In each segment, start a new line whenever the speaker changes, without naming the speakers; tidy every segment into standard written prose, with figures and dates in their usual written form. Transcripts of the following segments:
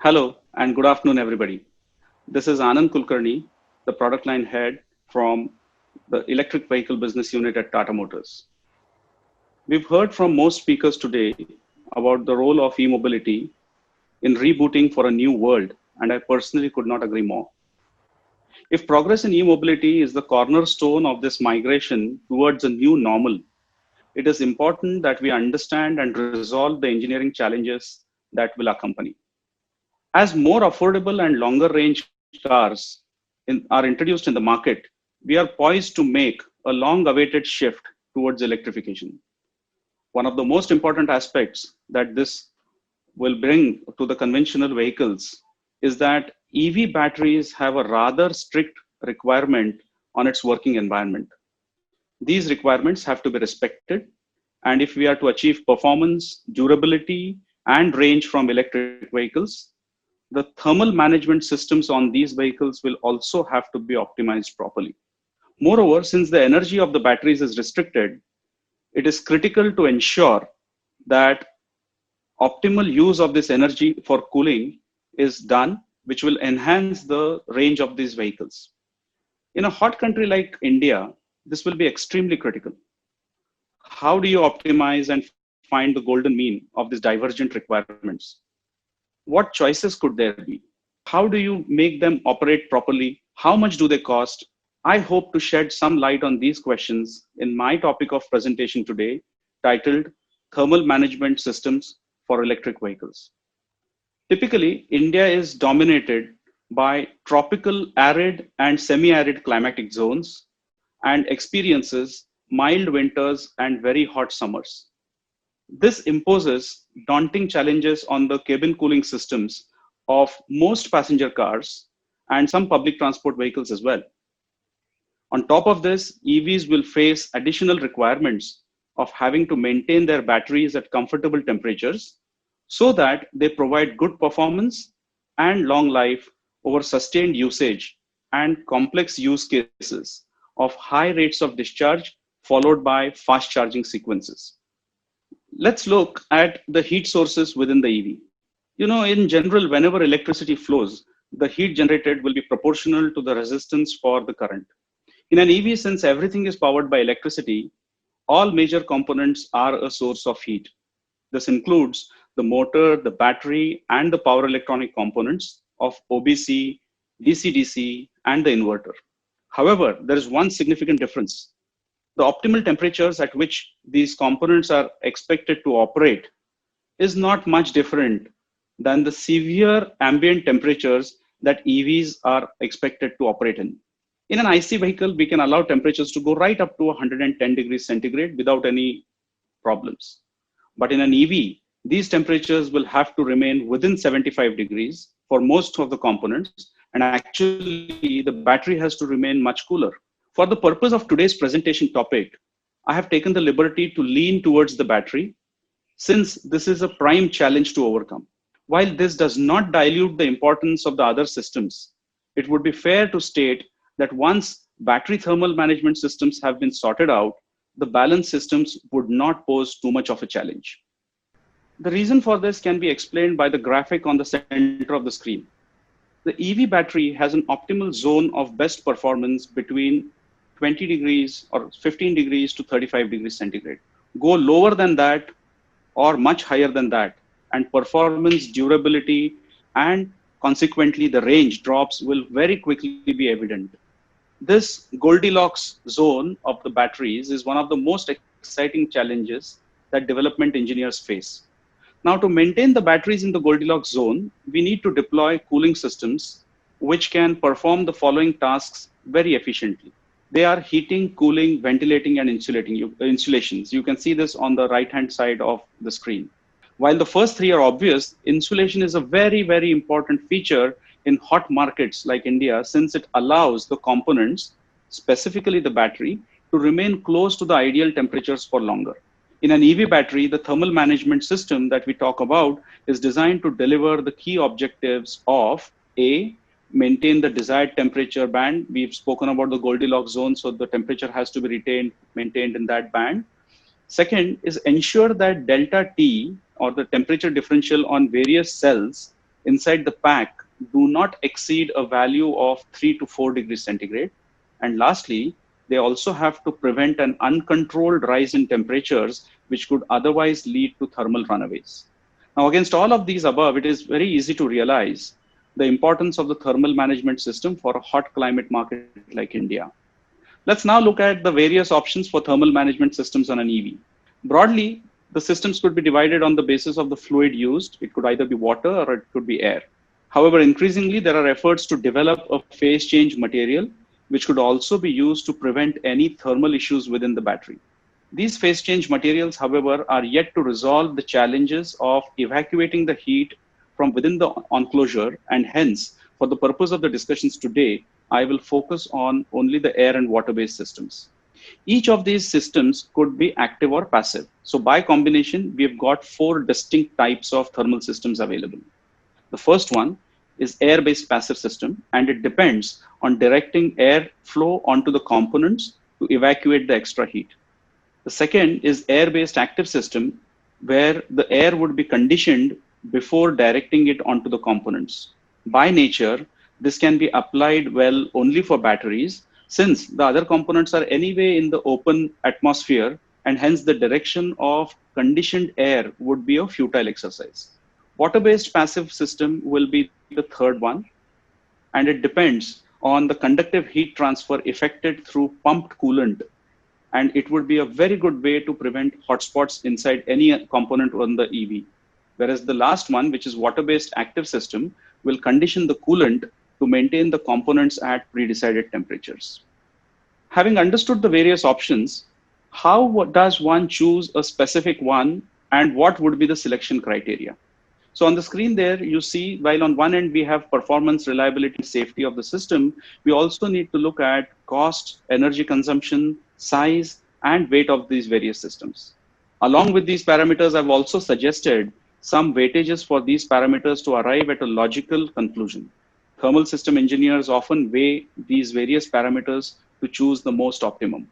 Hello and good afternoon, everybody. This is Anand Kulkarni, the product line head from the electric vehicle business unit at Tata Motors. We've heard from most speakers today about the role of e-mobility in rebooting for a new world, and I personally could not agree more. If progress in e-mobility is the cornerstone of this migration towards a new normal, it is important that we understand and resolve the engineering challenges that will accompany. As more affordable and longer range cars are introduced in the market, we are poised to make a long awaited shift towards electrification. One of the most important aspects that this will bring to the conventional vehicles is that EV batteries have a rather strict requirement on its working environment. These requirements have to be respected, and if we are to achieve performance, durability, and range from electric vehicles, the thermal management systems on these vehicles will also have to be optimized properly. Moreover, since the energy of the batteries is restricted, it is critical to ensure that optimal use of this energy for cooling is done, which will enhance the range of these vehicles. In a hot country like India, this will be extremely critical. How do you optimize and find the golden mean of these divergent requirements? What choices could there be? How do you make them operate properly? How much do they cost? I hope to shed some light on these questions in my topic of presentation today, titled Thermal Management Systems for Electric Vehicles. Typically, India is dominated by tropical, arid, and semi arid climatic zones and experiences mild winters and very hot summers. This imposes daunting challenges on the cabin cooling systems of most passenger cars and some public transport vehicles as well. On top of this, EVs will face additional requirements of having to maintain their batteries at comfortable temperatures so that they provide good performance and long life over sustained usage and complex use cases of high rates of discharge followed by fast charging sequences. Let's look at the heat sources within the EV. In general, whenever electricity flows, the heat generated will be proportional to the resistance for the current. In an EV, since everything is powered by electricity, all major components are a source of heat. This includes the motor, the battery, and the power electronic components of OBC, DC-DC, and the inverter. However, there is one significant difference. The optimal temperatures at which these components are expected to operate is not much different than the severe ambient temperatures that EVs are expected to operate in. In an IC vehicle, we can allow temperatures to go right up to 110 degrees centigrade without any problems. But in an EV, these temperatures will have to remain within 75 degrees for most of the components, and actually the battery has to remain much cooler. For the purpose of today's presentation topic, I have taken the liberty to lean towards the battery since this is a prime challenge to overcome. While this does not dilute the importance of the other systems, it would be fair to state that once battery thermal management systems have been sorted out, the balance systems would not pose too much of a challenge. The reason for this can be explained by the graphic on the center of the screen. The EV battery has an optimal zone of best performance between 20 degrees or 15 degrees to 35 degrees centigrade. Go lower than that or much higher than that, and performance, durability, and consequently the range drops will very quickly be evident. This Goldilocks zone of the batteries is one of the most exciting challenges that development engineers face. Now, to maintain the batteries in the Goldilocks zone, we need to deploy cooling systems which can perform the following tasks very efficiently. They are heating, cooling, ventilating, and insulations. You can see this on the right-hand side of the screen. While the first three are obvious, insulation is a very, very important feature in hot markets like India, since it allows the components, specifically the battery, to remain close to the ideal temperatures for longer. In an EV battery, the thermal management system that we talk about is designed to deliver the key objectives of A, maintain the desired temperature band. We've spoken about the Goldilocks zone, so the temperature has to be maintained in that band. Second is ensure that delta T, or the temperature differential on various cells, inside the pack do not exceed a value of 3 to 4 degrees centigrade. And lastly, they also have to prevent an uncontrolled rise in temperatures, which could otherwise lead to thermal runaways. Now, against all of these above, it is very easy to realize the importance of the thermal management system for a hot climate market like India. Let's now look at the various options for thermal management systems on an EV. Broadly, the systems could be divided on the basis of the fluid used. It could either be water or it could be air. However, increasingly, there are efforts to develop a phase change material, which could also be used to prevent any thermal issues within the battery. These phase change materials, however, are yet to resolve the challenges of evacuating the heat from within the enclosure, and hence, for the purpose of the discussions today, I will focus on only the air and water-based systems. Each of these systems could be active or passive. So by combination, we've got four distinct types of thermal systems available. The first one is air-based passive system, and it depends on directing air flow onto the components to evacuate the extra heat. The second is air-based active system, where the air would be conditioned before directing it onto the components. By nature, this can be applied well only for batteries, since the other components are anyway in the open atmosphere, and hence the direction of conditioned air would be a futile exercise. Water-based passive system will be the third one, and it depends on the conductive heat transfer effected through pumped coolant, and it would be a very good way to prevent hotspots inside any component on the EV. Whereas the last one, which is water-based active system, will condition the coolant to maintain the components at pre-decided temperatures. Having understood the various options, how does one choose a specific one, and what would be the selection criteria? So on the screen there, you see, while on one end we have performance, reliability, and safety of the system, we also need to look at cost, energy consumption, size, and weight of these various systems. Along with these parameters, I've also suggested some weightages for these parameters to arrive at a logical conclusion. Thermal system engineers often weigh these various parameters to choose the most optimum.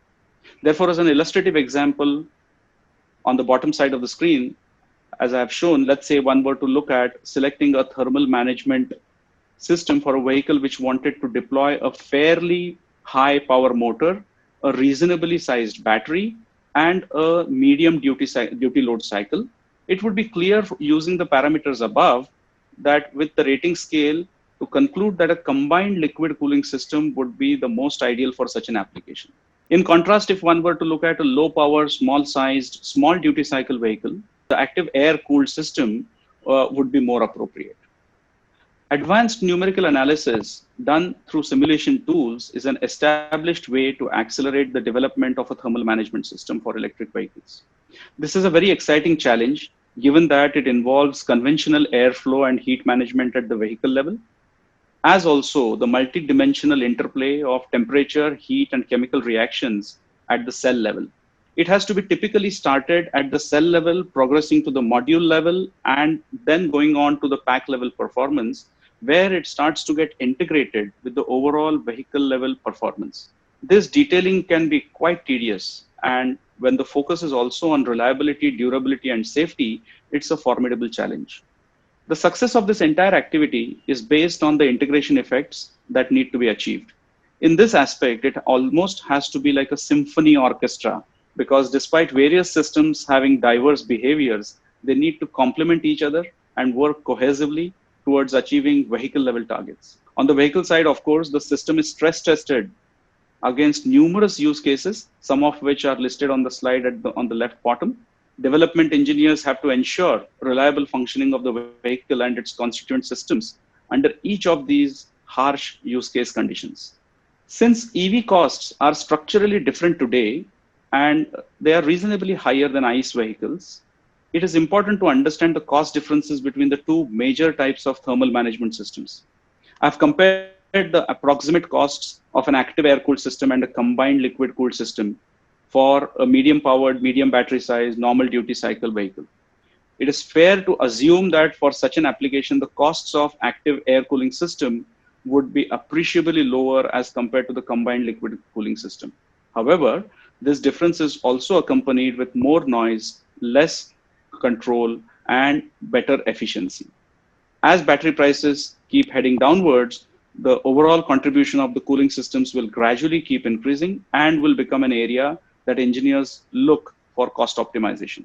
Therefore, as an illustrative example, on the bottom side of the screen, as I have shown, let's say one were to look at selecting a thermal management system for a vehicle which wanted to deploy a fairly high power motor, a reasonably sized battery, and a medium duty load cycle. It would be clear using the parameters above that with the rating scale to conclude that a combined liquid cooling system would be the most ideal for such an application. In contrast, if one were to look at a low power, small sized, small duty cycle vehicle, the active air cooled system would be more appropriate. Advanced numerical analysis done through simulation tools is an established way to accelerate the development of a thermal management system for electric vehicles. This is a very exciting challenge, given that it involves conventional airflow and heat management at the vehicle level, as also the multi-dimensional interplay of temperature, heat, and chemical reactions at the cell level. It has to be typically started at the cell level, progressing to the module level, and then going on to the pack level performance, where it starts to get integrated with the overall vehicle level performance. This detailing can be quite tedious, and when the focus is also on reliability, durability, and safety, it's a formidable challenge. The success of this entire activity is based on the integration effects that need to be achieved. In this aspect, it almost has to be like a symphony orchestra, because despite various systems having diverse behaviors, they need to complement each other and work cohesively towards achieving vehicle level targets. On the vehicle side, of course, the system is stress tested against numerous use cases, some of which are listed on the slide on the left bottom. Development engineers have to ensure reliable functioning of the vehicle and its constituent systems under each of these harsh use case conditions. Since EV costs are structurally different today and they are reasonably higher than ICE vehicles, it is important to understand the cost differences between the two major types of thermal management systems. I've compared the approximate costs of an active air-cooled system and a combined liquid-cooled system for a medium-powered, medium battery size, normal duty cycle vehicle. It is fair to assume that for such an application, the costs of active air cooling system would be appreciably lower as compared to the combined liquid cooling system. However, this difference is also accompanied with more noise, less control, and better efficiency. As battery prices keep heading downwards, the overall contribution of the cooling systems will gradually keep increasing and will become an area that engineers look for cost optimization.